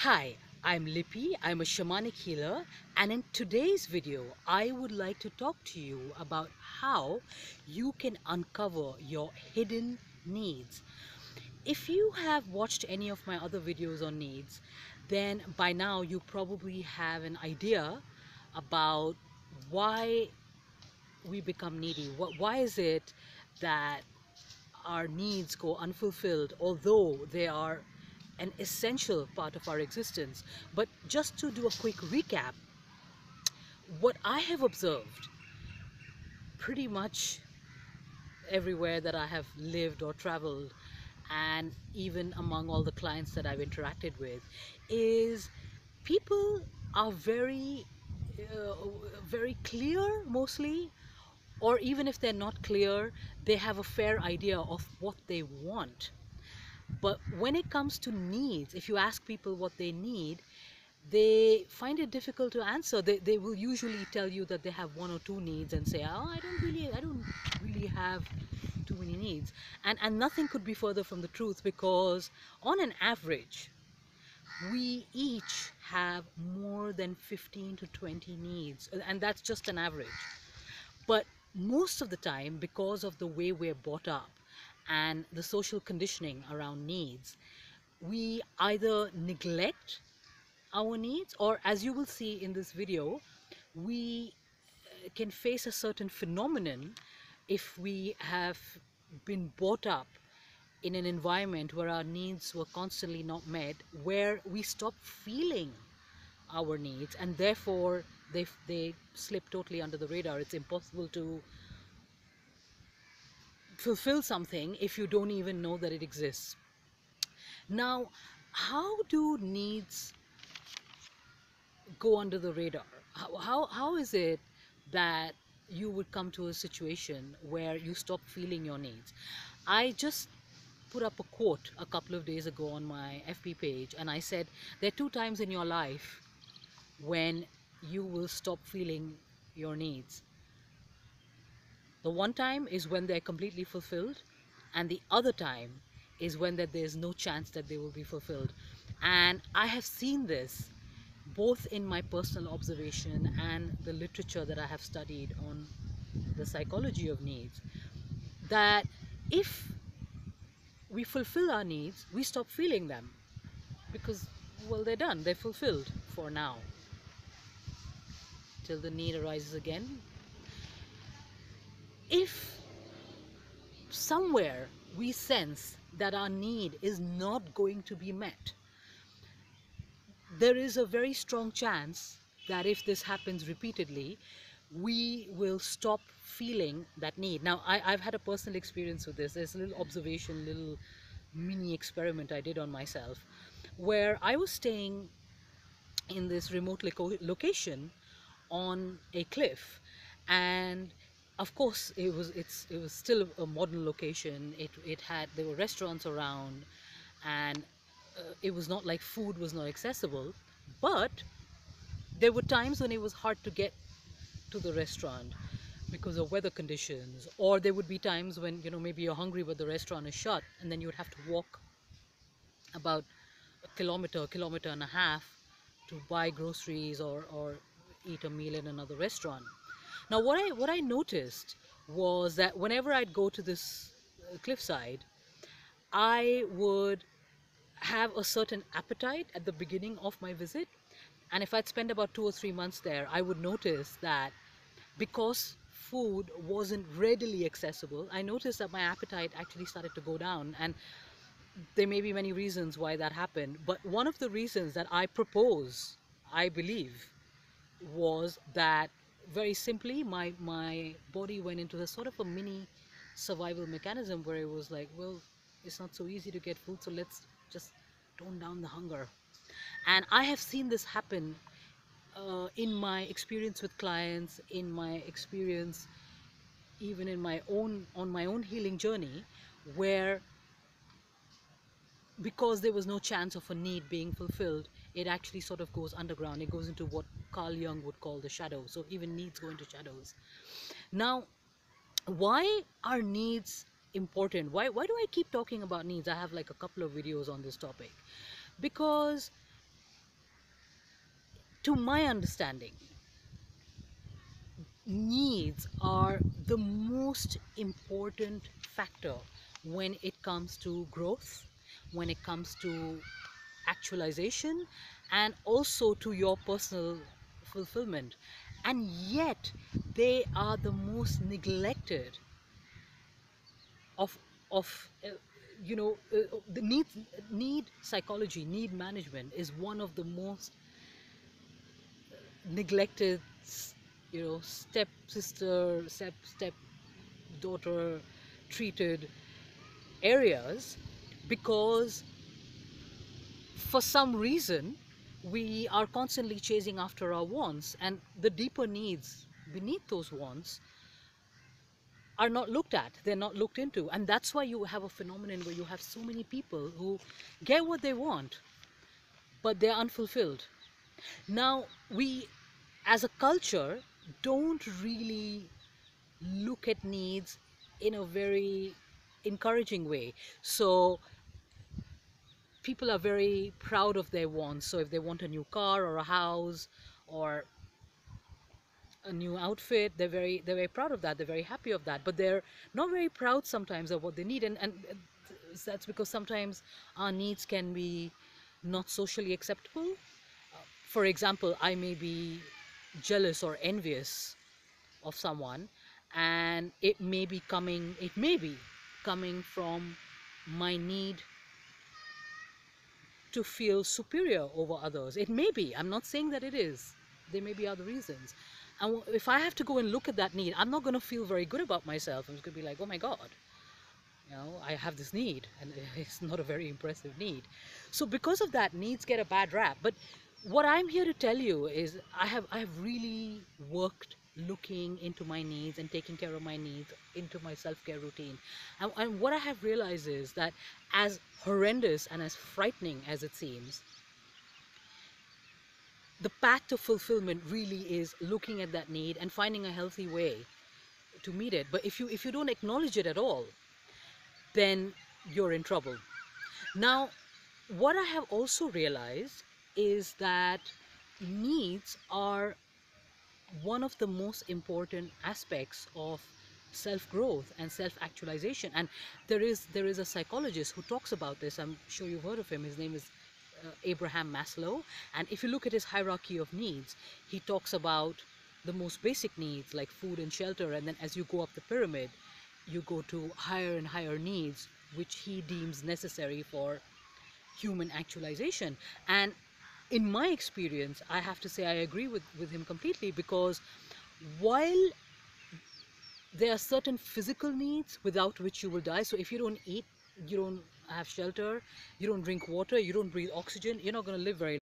Hi, I'm Lippy. I'm a shamanic healer, and in today's video, I would like to talk to you about how you can uncover your hidden needs. If you have watched any of my other videos on needs, then by now you probably have an idea about why we become needy. Why is it that our needs go unfulfilled, although they are an essential part of our existence? But just to do a quick recap, what I have observed pretty much everywhere that I have lived or traveled, and even among all the clients that I've interacted with, is people are uh, very clear mostly, or even if they're not clear, they have a fair idea of what they want. But when it comes to needs, if you ask people what they need, they find it difficult to answer. They will usually tell you that they have one or two needs and say, oh, I don't really have too many needs. And nothing could be further from the truth, because on an average, we each have more than 15 to 20 needs. And that's just an average. But most of the time, because of the way we're brought up and the social conditioning around needs, we either neglect our needs, or as you will see in this video, we can face a certain phenomenon if we have been brought up in an environment where our needs were constantly not met, where we stop feeling our needs, and therefore they slip totally under the radar. It's impossible to fulfill something if you don't even know that it exists. Now, how do needs go under the radar? How is it that you would come to a situation where you stop feeling your needs? I just put up a quote a couple of days ago on my FB page, and I said there are two times in your life when you will stop feeling your needs. The one time is when they're completely fulfilled, and the other time is when that there's no chance that they will be fulfilled. And I have seen this both in my personal observation and the literature that I have studied on the psychology of needs, that if we fulfill our needs, we stop feeling them because, well, they're done, they're fulfilled for now, till the need arises again. If somewhere we sense that our need is not going to be met, there is a very strong chance that if this happens repeatedly, we will stop feeling that need. Now, I've had a personal experience with this. There's a little observation, little mini experiment I did on myself, where I was staying in this remote location on a cliff, and of course it was still a modern location. It had, there were restaurants around, and it was not like food was not accessible, but there were times when it was hard to get to the restaurant because of weather conditions, or there would be times when, you know, maybe you're hungry but the restaurant is shut, and then you would have to walk about a kilometer and a half to buy groceries, or eat a meal in another restaurant. Now, what I noticed was that whenever I'd go to this cliffside, I would have a certain appetite at the beginning of my visit, and if I'd spend about 2 or 3 months there, I would notice that because food wasn't readily accessible, I noticed that my appetite actually started to go down. And there may be many reasons why that happened, but one of the reasons that I propose, I believe, was that very simply my body went into a sort of a mini survival mechanism where it was like, well, it's not so easy to get food, so let's just tone down the hunger. And I have seen this happen in my experience with clients, in my experience even in my own, on my own healing journey, where because there was no chance of a need being fulfilled, it actually sort of goes underground. It goes into what Carl Jung would call the shadow. So even needs go into shadows. Now, why are needs important? Why do I keep talking about needs? I have like a couple of videos on this topic, because to my understanding, needs are the most important factor when it comes to growth, when it comes to actualization, and also to your personal fulfillment. And yet they are the most neglected of of the need psychology, need management is one of the most neglected, step sister, step daughter treated areas, because for some reason we are constantly chasing after our wants, and the deeper needs beneath those wants are not looked at, they're not looked into. And that's why you have a phenomenon where you have so many people who get what they want, but they're unfulfilled. Now, we as a culture don't really look at needs in a very encouraging way. So people are very proud of their wants. So if they want a new car or a house or a new outfit, they're very proud of that, they're very happy of that, but they're not very proud sometimes of what they need. And that's because sometimes our needs can be not socially acceptable. For example, I may be jealous or envious of someone, and it may be coming from my need to feel superior over others. It may be, I'm not saying that it is, there may be other reasons. And if I have to go and look at that need, I'm not going to feel very good about myself. I'm just going to be like, oh my God, I have this need, and it's not a very impressive need. So because of that, needs get a bad rap. But what I'm here to tell you is I have really worked looking into my needs and taking care of my needs into my self-care routine. And what I have realized is that, as horrendous and as frightening as it seems, the path to fulfillment really is looking at that need and finding a healthy way to meet it. But if you don't acknowledge it at all, then you're in trouble. Now, what I have also realized is that needs are one of the most important aspects of self-growth and self-actualization. And there is a psychologist who talks about this. I'm sure you've heard of him. His name is Abraham Maslow. And if you look at his hierarchy of needs, he talks about the most basic needs like food and shelter, and then as you go up the pyramid, you go to higher and higher needs which he deems necessary for human actualization. And in my experience, I have to say I agree with him completely, because while there are certain physical needs without which you will die. So if you don't eat, you don't have shelter, you don't drink water, you don't breathe oxygen, you're not going to live very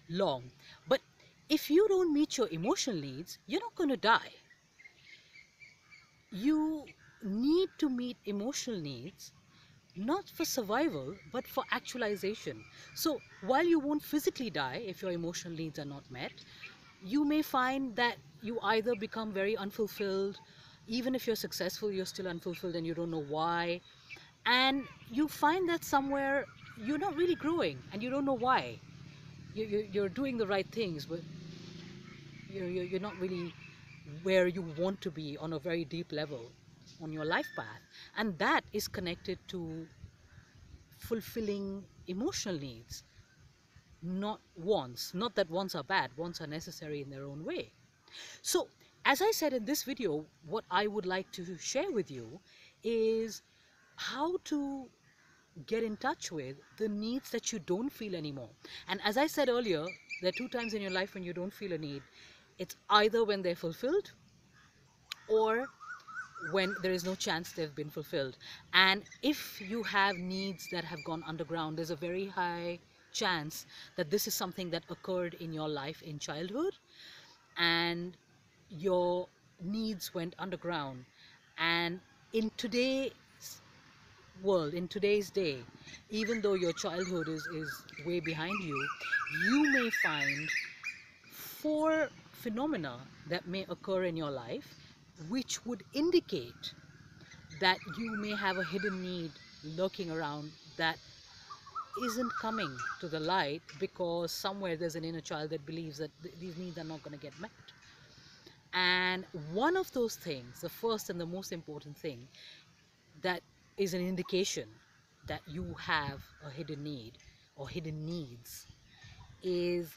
long. But if you don't meet your emotional needs, you're not going to die. You need to meet emotional needs, not for survival, but for actualization. So while you won't physically die if your emotional needs are not met, you may find that you either become very unfulfilled. Even if you're successful, you're still unfulfilled and you don't know why. And you find that somewhere you're not really growing and you don't know why. You're doing the right things, but you're not really where you want to be on a very deep level on your life path. And that is connected to fulfilling emotional needs, not wants. Not that wants are bad, wants are necessary in their own way. So, as I said in this video, what I would like to share with you is how to get in touch with the needs that you don't feel anymore. And as I said earlier, there are two times in your life when you don't feel a need. It's either when they're fulfilled or when there is no chance they've been fulfilled. And if you have needs that have gone underground, there's a very high chance that this is something that occurred in your life in childhood, and your needs went underground. And in today's world, in today's day, even though your childhood is way behind you, you may find 4 phenomena that may occur in your life which would indicate that you may have a hidden need lurking around that isn't coming to the light because somewhere there's an inner child that believes that these needs are not going to get met. And one of those things, the first and the most important thing that is an indication that you have a hidden need or hidden needs is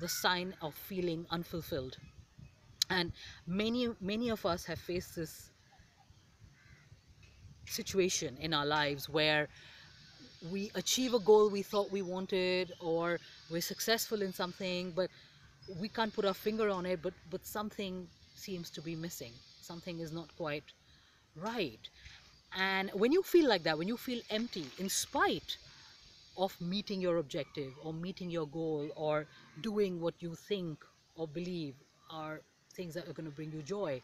the sign of feeling unfulfilled. And many of us have faced this situation in our lives where we achieve a goal we thought we wanted, or we're successful in something, but we can't put our finger on it, but something seems to be missing. Something is not quite right. And when you feel like that, when you feel empty in spite of meeting your objective or meeting your goal or doing what you think or believe are things that are going to bring you joy,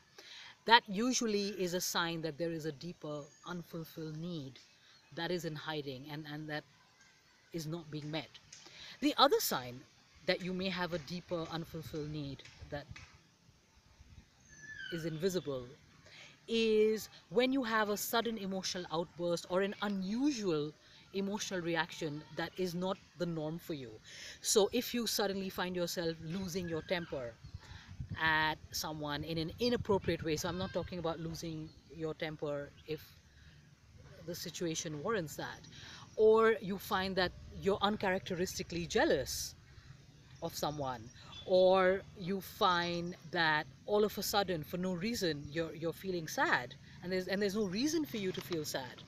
that usually is a sign that there is a deeper unfulfilled need that is in hiding, and that is not being met. The other sign that you may have a deeper unfulfilled need that is invisible is when you have a sudden emotional outburst or an unusual emotional reaction that is not the norm for you. So if you suddenly find yourself losing your temper at someone in an inappropriate way, so I'm not talking about losing your temper if the situation warrants that, or you find that you're uncharacteristically jealous of someone, or you find that all of a sudden for no reason you're feeling sad, and there's no reason for you to feel sad.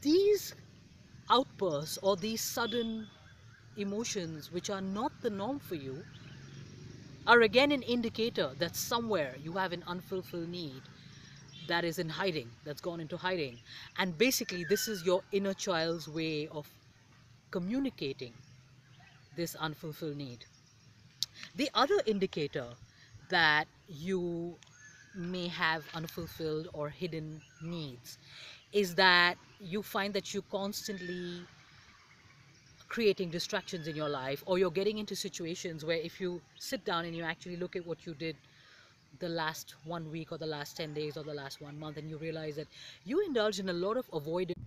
These outbursts or these sudden emotions which are not the norm for you are again an indicator that somewhere you have an unfulfilled need that is in hiding, that's gone into hiding. And basically this is your inner child's way of communicating this unfulfilled need. The other indicator that you may have unfulfilled or hidden needs is that you find that you constantly creating distractions in your life, or you're getting into situations where if you sit down and you actually look at what you did the last 1 week or the last 10 days or the last 1 month, and you realize that you indulge in a lot of avoidance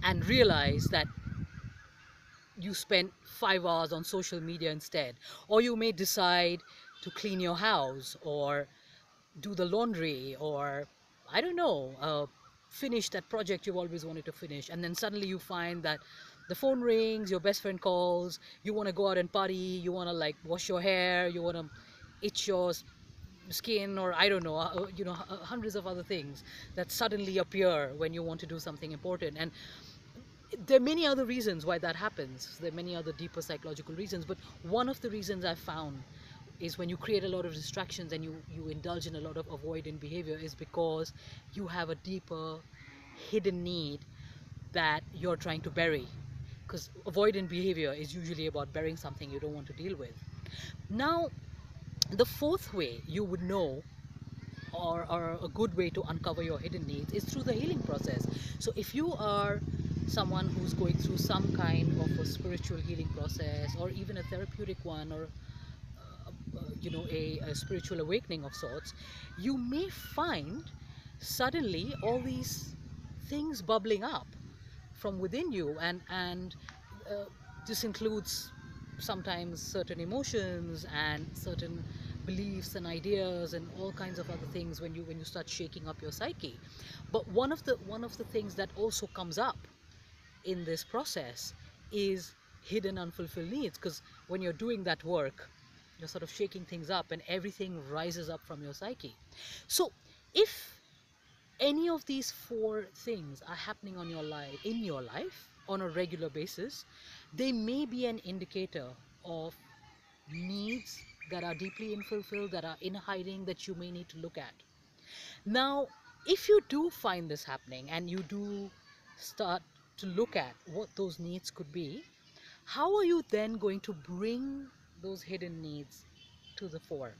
and realize that you spent 5 hours on social media instead. Or you may decide to clean your house or do the laundry, or I don't know, finish that project you've always wanted to finish, and then suddenly you find that the phone rings, your best friend calls, you want to go out and party, you want to like wash your hair, you want to itch your skin, or I don't know, hundreds of other things that suddenly appear when you want to do something important. And there are many other reasons why that happens. There are many other deeper psychological reasons, but one of the reasons I've found is when you create a lot of distractions and you indulge in a lot of avoidant behavior is because you have a deeper hidden need that you're trying to bury. Because avoidant behavior is usually about burying something you don't want to deal with. Now, the fourth way you would know, or a good way to uncover your hidden needs, is through the healing process. So if you are someone who's going through some kind of a spiritual healing process, or even a therapeutic one, or a spiritual awakening of sorts, you may find suddenly all these things bubbling up from within you, and this includes sometimes certain emotions and certain beliefs and ideas and all kinds of other things when you start shaking up your psyche. But one of the things that also comes up in this process is hidden unfulfilled needs, because when you're doing that work, you're sort of shaking things up and everything rises up from your psyche. So if any of these four things are happening in your life on a regular basis, they may be an indicator of needs that are deeply unfulfilled, that are in hiding, that you may need to look at. Now, if you do find this happening and you do start to look at what those needs could be, how are you then going to bring those hidden needs to the fore?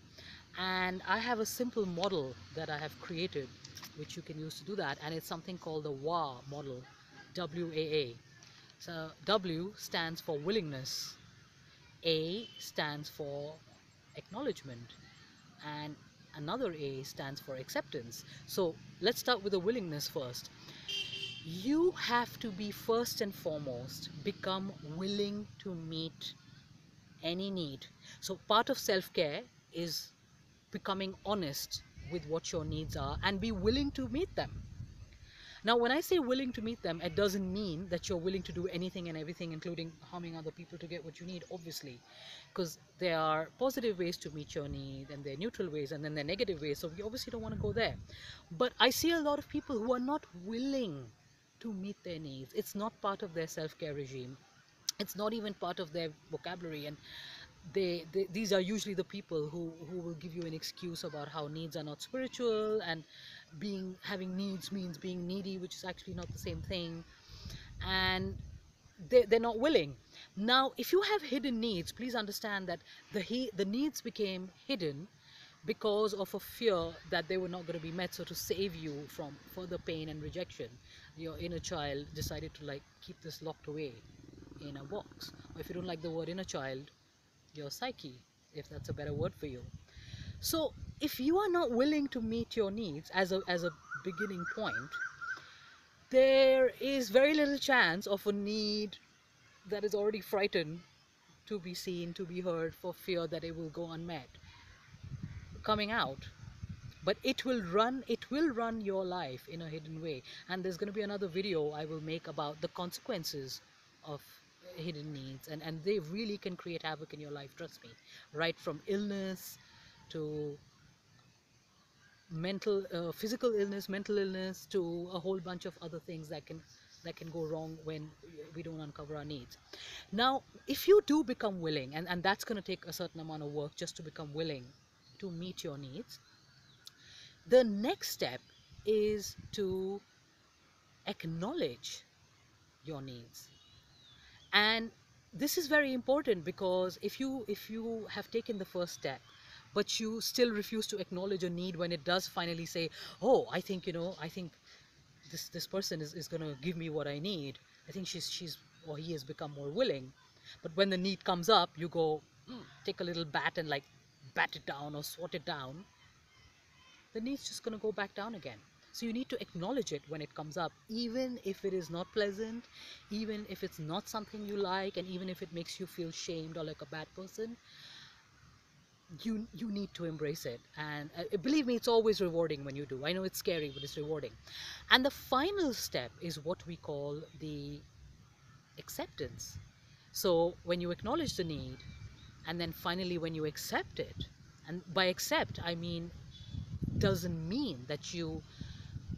And I have a simple model that I have created which you can use to do that, and it's something called the WAA model, WAA. So W stands for willingness, A stands for acknowledgement, and another A stands for acceptance. So let's start with the willingness first. You have to be first and foremost become willing to meet any need. So part of self-care is becoming honest with what your needs are and be willing to meet them. Now, when I say willing to meet them, it doesn't mean that you're willing to do anything and everything, including harming other people to get what you need, obviously, because there are positive ways to meet your need and there are neutral ways and then there are negative ways. So we obviously don't want to go there. But I see a lot of people who are not willing to meet their needs. It's not part of their self-care regime. It's not even part of their vocabulary, and these are usually the people who will give you an excuse about how needs are not spiritual, and having needs means being needy, which is actually not the same thing, and they're not willing. Now, if you have hidden needs, please understand that the needs became hidden because of a fear that they were not going to be met. So to save you from further pain and rejection, your inner child decided to like keep this locked away in a box. Or if you don't like the word inner child, your psyche, if that's a better word for you. So if you are not willing to meet your needs as a beginning point, there is very little chance of a need that is already frightened to be seen, to be heard, for fear that it will go unmet, coming out. But it will run your life in a hidden way. And there's going to be another video I will make about the consequences of hidden needs, and they really can create havoc in your life, trust me. Right from illness to physical illness, mental illness, to a whole bunch of other things that can go wrong when we don't uncover our needs. Now, if you do become willing, and that's going to take a certain amount of work just to become willing to meet your needs, the next step is to acknowledge your needs. And this is very important, because if you have taken the first step but you still refuse to acknowledge a need when it does finally say, oh, I think this person is going to give me what I need, I think she's or he has become more willing. But when the need comes up, you go, take a little bat and like bat it down or swat it down, the need's just going to go back down again. So you need to acknowledge it when it comes up, even if it is not pleasant, even if it's not something you like, and even if it makes you feel shamed or like a bad person. You need to embrace it, and believe me, it's always rewarding when you do. I know it's scary, but it's rewarding. And the final step is what we call the acceptance. So when you acknowledge the need, and then finally when you accept it, and by accept I mean, doesn't mean that you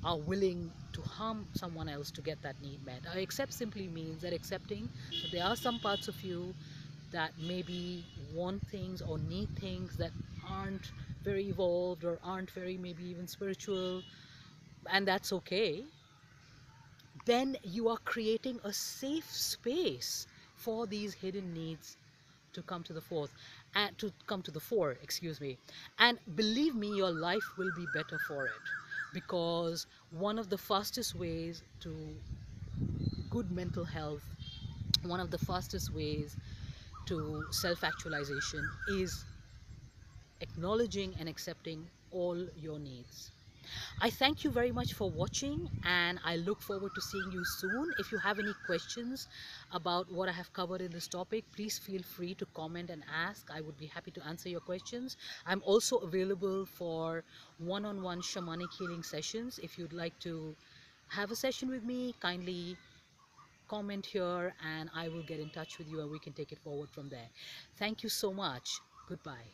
are willing to harm someone else to get that need met. Accept simply means that accepting that there are some parts of you that maybe want things or need things that aren't very evolved or aren't very maybe even spiritual, and that's okay. Then you are creating a safe space for these hidden needs to come to the forth, and to come to the fore, excuse me. And believe me, your life will be better for it, because one of the fastest ways to good mental health, one of the fastest ways to self-actualization, is acknowledging and accepting all your needs. I thank you very much for watching, and I look forward to seeing you soon. If you have any questions about what I have covered in this topic, please feel free to comment and ask. I would be happy to answer your questions. I'm also available for one-on-one shamanic healing sessions. If you'd like to have a session with me, kindly comment here and I will get in touch with you and we can take it forward from there. Thank you so much. Goodbye.